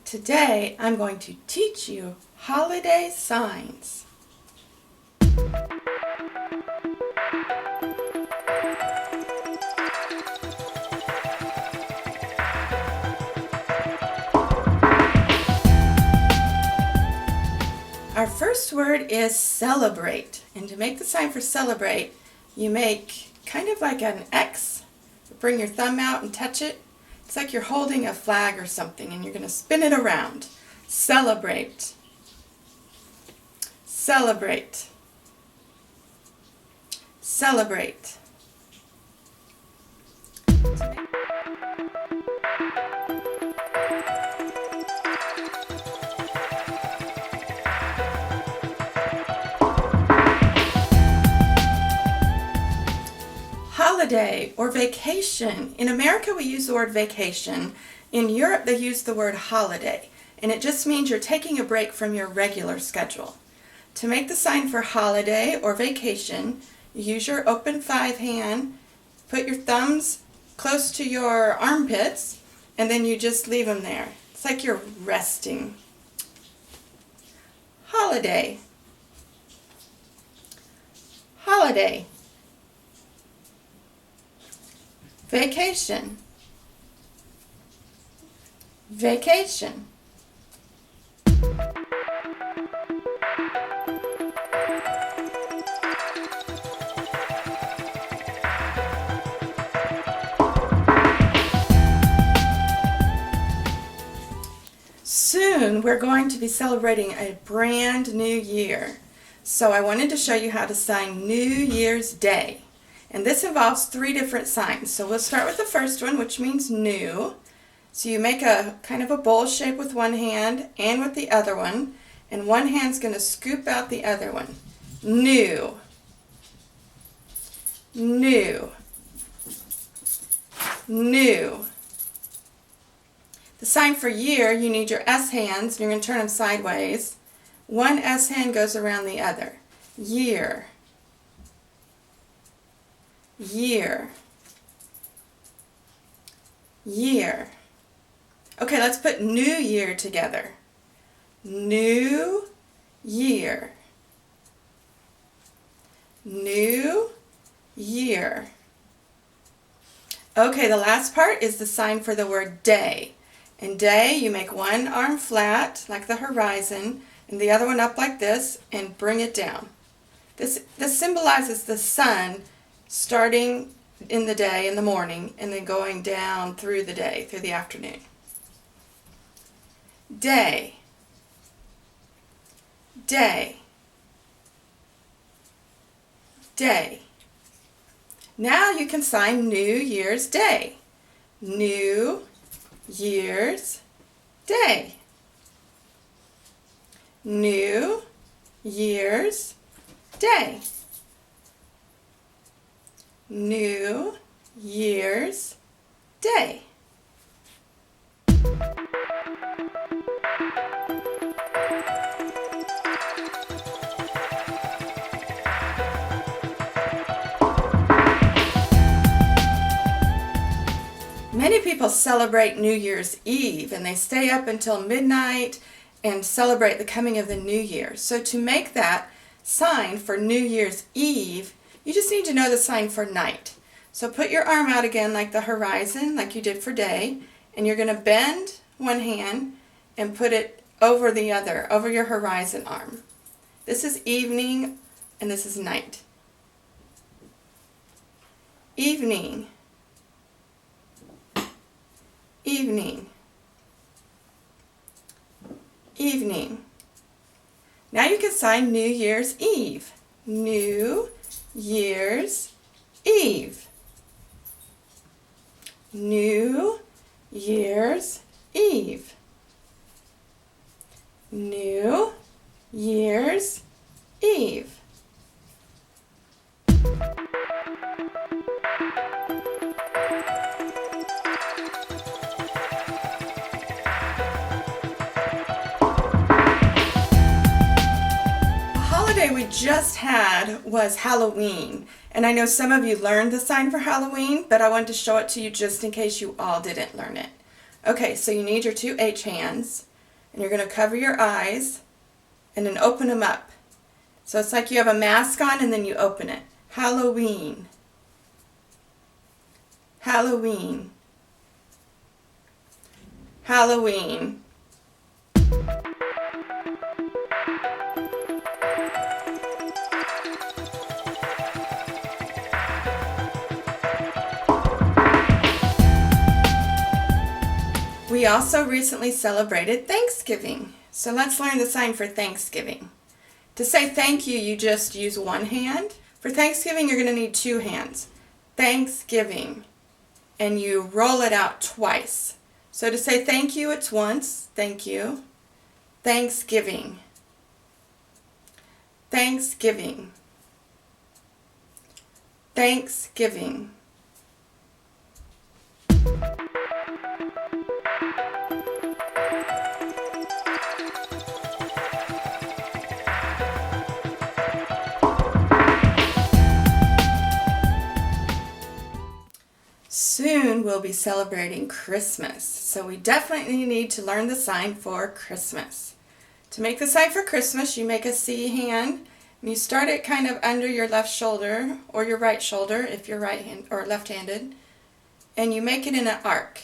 Today I'm going to teach you holiday signs. Our first word is celebrate, and to make the sign for celebrate, you make kind of like an X. Bring your thumb out and touch it. It's like you're holding a flag or something, and you're going to spin it around. Celebrate. Celebrate. Celebrate. Holiday or vacation. In America we use the word vacation. In Europe they use the word holiday, and it just means you're taking a break from your regular schedule. To make the sign for holiday or vacation, you use your open 5 hand, put your thumbs close to your armpits, and then you just leave them there. It's like you're resting. Holiday. Holiday. Vacation. Vacation. Soon we're going to be celebrating a brand new year. So I wanted to show you how to sign New Year's Day. And this involves 3 different signs. So we'll start with the first one, which means new. So you make a kind of a bowl shape with one hand and with the other one. And one hand's going to scoop out the other one. New. New. New. The sign for year, you need your S hands. You're going to turn them sideways. One S hand goes around the other. Year. Year. Year. Okay, let's put New Year together. New Year. New Year. Okay, the last part is the sign for the word day. In day, you make one arm flat, like the horizon, and the other one up like this, and bring it down. This symbolizes the sun starting in the day, in the morning, and then going down through the day, through the afternoon. Day. Day. Day. Now you can sign New Year's Day. New Year's Day. New Year's Day. New Year's Day. Many people celebrate New Year's Eve, and they stay up until midnight and celebrate the coming of the new year. So to make that sign for New Year's Eve, you just need to know the sign for night. So put your arm out again like the horizon, like you did for day, and you're going to bend one hand and put it over the other, over your horizon arm. This is evening and this is night. Evening. Evening. Evening. Now you can sign New Year's Eve. New Year's Eve. New Year's Eve. New Year's Eve. Okay, we just had was Halloween. And I know some of you learned the sign for Halloween, but I wanted to show it to you just in case you all didn't learn it. Okay, so you need your two H hands, and you're going to cover your eyes and then open them up. So it's like you have a mask on and then you open it. Halloween. Halloween. Halloween. We also recently celebrated Thanksgiving. So let's learn the sign for Thanksgiving. To say thank you, you just use one hand. For Thanksgiving, you're going to need two hands. Thanksgiving. And you roll it out twice. So to say thank you, it's once. Thank you. Thanksgiving. Thanksgiving. Thanksgiving. Soon we'll be celebrating Christmas, so we definitely need to learn the sign for Christmas. To make the sign for Christmas, you make a C hand, and you start it kind of under your left shoulder or your right shoulder if you're right hand or left-handed, and you make it in an arc.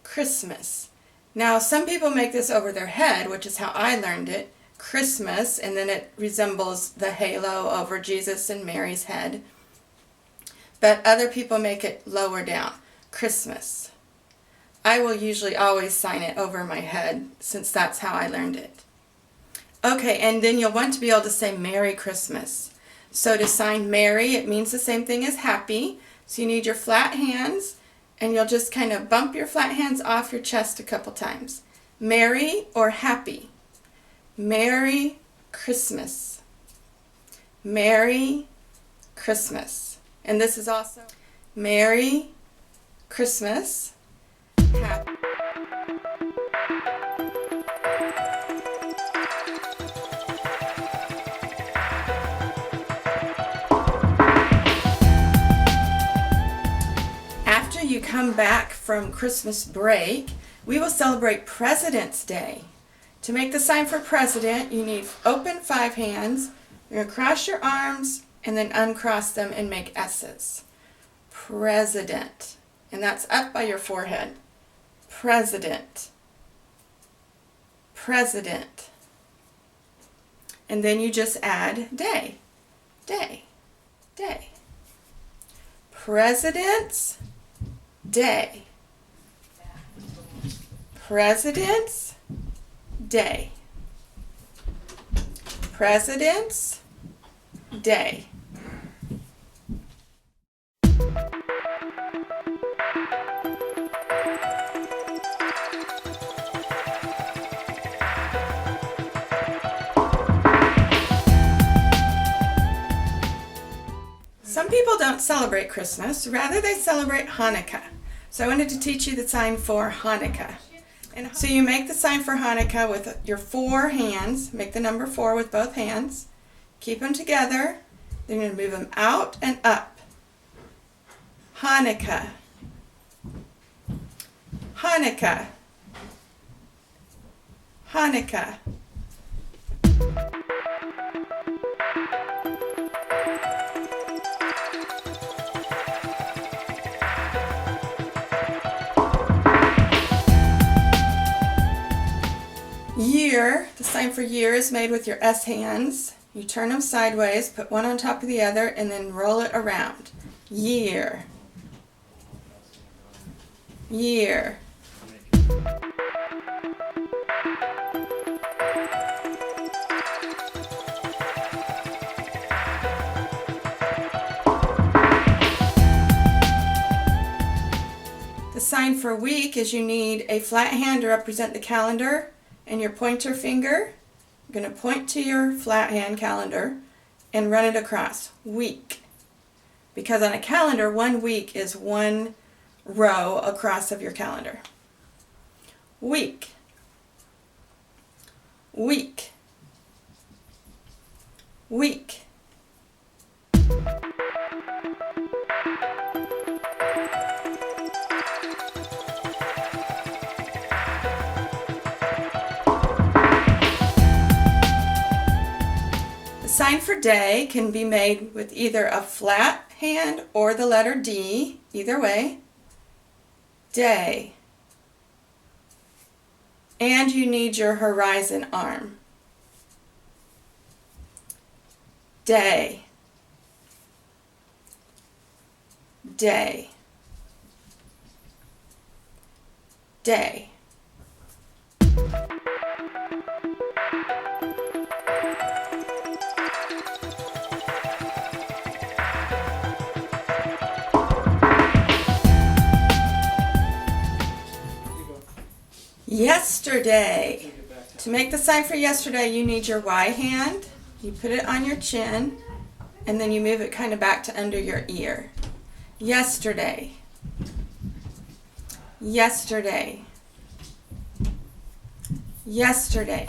Christmas. Now some people make this over their head, which is how I learned it. Christmas, and then it resembles the halo over Jesus and Mary's head. But other people make it lower down. Christmas. I will usually always sign it over my head since that's how I learned it. Okay, and then you'll want to be able to say Merry Christmas. So to sign Merry, it means the same thing as happy. So you need your flat hands, and you'll just kind of bump your flat hands off your chest a couple times. Merry or happy. Merry Christmas. Merry Christmas. And this is also Merry Christmas. Happy. After you come back from Christmas break, we will celebrate President's Day. To make the sign for president, you need open 5 hands. You're going to cross your arms and then uncross them and make S's. President. And that's up by your forehead. President. President. And then you just add day. Day. Day. President's Day. President's Day. President's Day. Some people don't celebrate Christmas, rather they celebrate Hanukkah. So I wanted to teach you the sign for Hanukkah. And so you make the sign for Hanukkah with your 4 hands, make the number 4 with both hands, keep them together, then you're going to move them out and up. Hanukkah. Hanukkah. Hanukkah. Year, the sign for year is made with your S hands. You turn them sideways, put one on top of the other, and then roll it around. Year. Year. The sign for week is you need a flat hand to represent the calendar, and your pointer finger. You're going to point to your flat hand calendar and run it across. Week. Because on a calendar, 1 week is 1 row across of your calendar. Week. Week. week. The sign for day can be made with either a flat hand or the letter D, either way. Day. And you need your horizon arm. Day. Day. Day. Yesterday. To make the sign for yesterday, you need your Y hand. You put it on your chin, and then you move it kind of back to under your ear. Yesterday. Yesterday. Yesterday.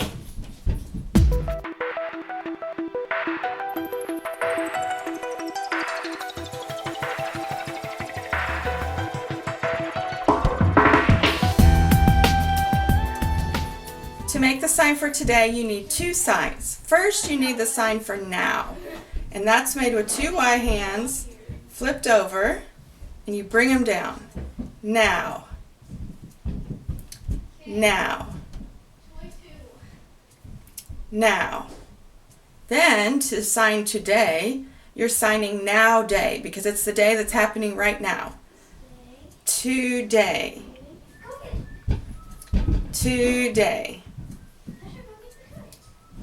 To make the sign for today, you need two signs. First, you need the sign for now, and that's made with two Y hands flipped over, and you bring them down. Now. Now. Now. Then, to sign today, you're signing now day, because it's the day that's happening right now. Today. Today.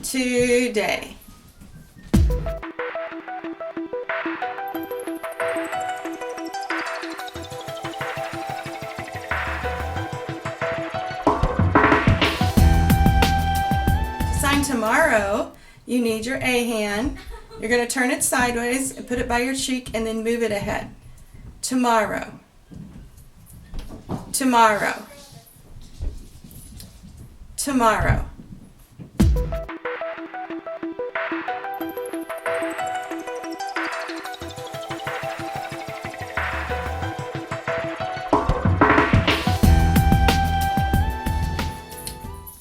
Today. To sign tomorrow, you need your A hand. You're going to turn it sideways and put it by your cheek and then move it ahead. Tomorrow. Tomorrow. Tomorrow.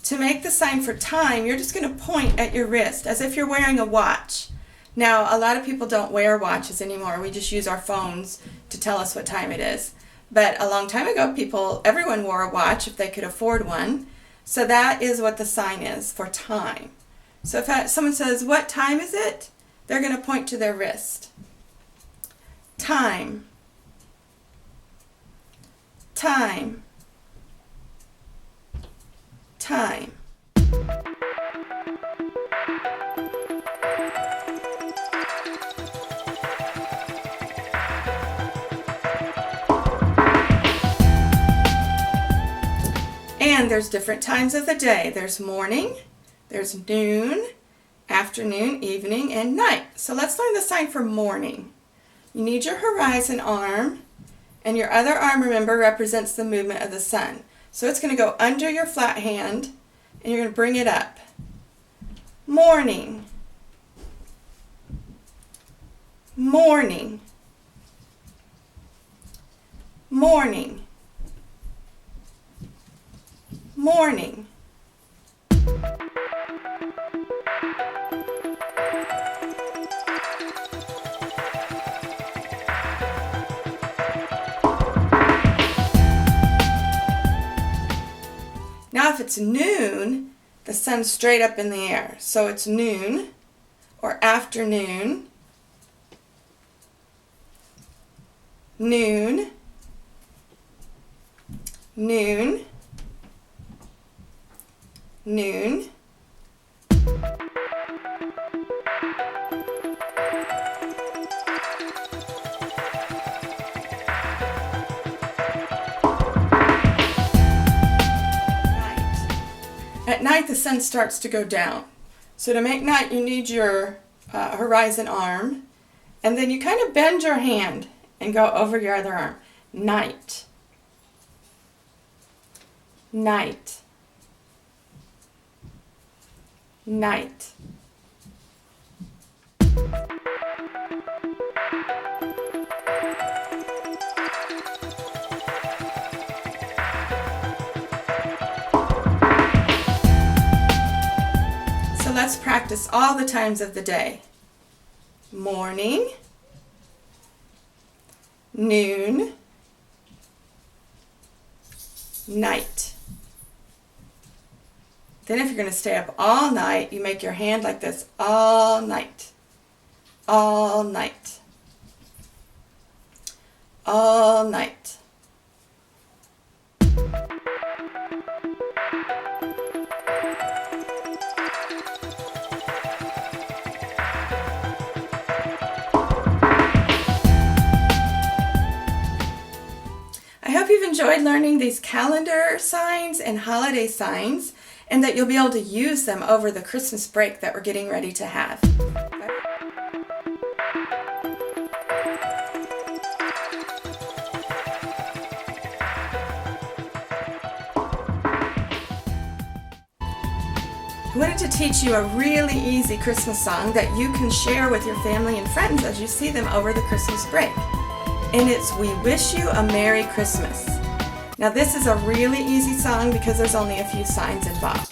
To make the sign for time, you're just going to point at your wrist as if you're wearing a watch. Now, a lot of people don't wear watches anymore. We just use our phones to tell us what time it is. But a long time ago, everyone wore a watch if they could afford one. So that is what the sign is for time. So if someone says, "What time is it?" they're going to point to their wrist. Time. Time. Time. And there's different times of the day. There's morning, there's noon, afternoon, evening, and night. So let's learn the sign for morning. You need your horizon arm, and your other arm, remember, represents the movement of the sun. So it's going to go under your flat hand, and you're going to bring it up. Morning. Morning. Morning. Morning. Now if it's noon, the sun's straight up in the air. So it's noon or afternoon, noon, noon, noon. At night, the sun starts to go down. So to make night, you need your horizon arm, and then you kind of bend your hand and go over your other arm. Night. Night. Night. let's practice all the times of the day. Morning, noon, night. Then if you're going to stay up all night, you make your hand like this all night. All night. All night. I hope you've enjoyed learning these calendar signs and holiday signs, and that you'll be able to use them over the Christmas break that we're getting ready to have. I wanted to teach you a really easy Christmas song that you can share with your family and friends as you see them over the Christmas break. And it's "We Wish You a Merry Christmas." Now this is a really easy song because there's only a few signs involved.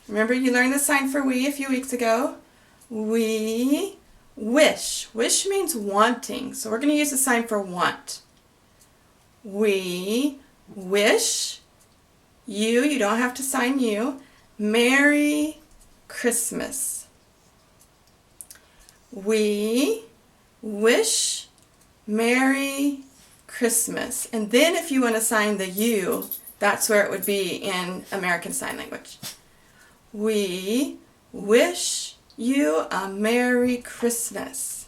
Remember you learned the sign for we a few weeks ago? We wish. Wish means wanting, so we're going to use the sign for want. We wish you don't have to sign you, Merry Christmas. We wish Merry Christmas. And then if you want to sign the you, that's where it would be in American Sign Language. We wish you a Merry Christmas.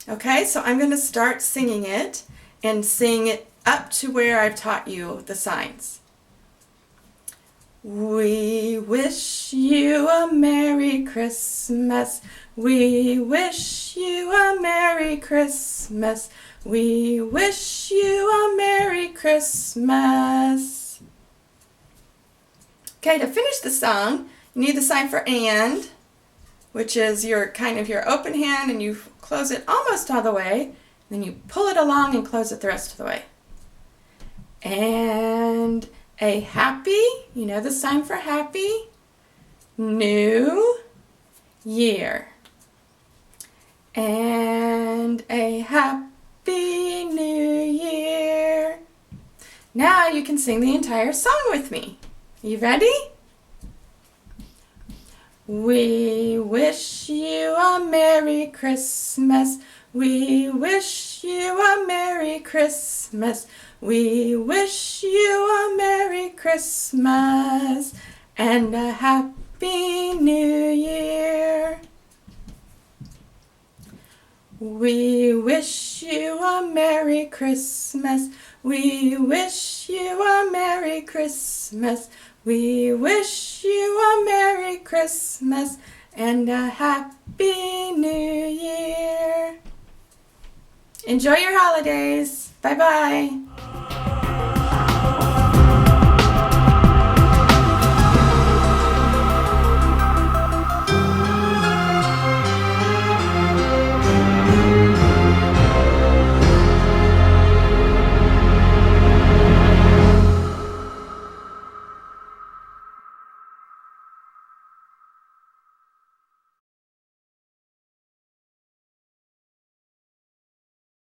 Okay, so I'm going to start singing it and sing it up to where I've taught you the signs. We wish you a Merry Christmas. We wish you a Merry Christmas. We wish you a Merry Christmas. Okay, to finish the song, you need the sign for and, which is your kind of your open hand, and you close it almost all the way, then you pull it along and close it the rest of the way. And a happy, you know the sign for happy, New Year. And a happy New Year. Now you can sing the entire song with me. You ready? We wish you a Merry Christmas. We wish you a Merry Christmas. We wish you a Merry Christmas and a Happy New Year. We wish you a Merry Christmas. We wish you a Merry Christmas. We wish you a Merry Christmas and a Happy New Year. Enjoy your holidays. Bye-bye.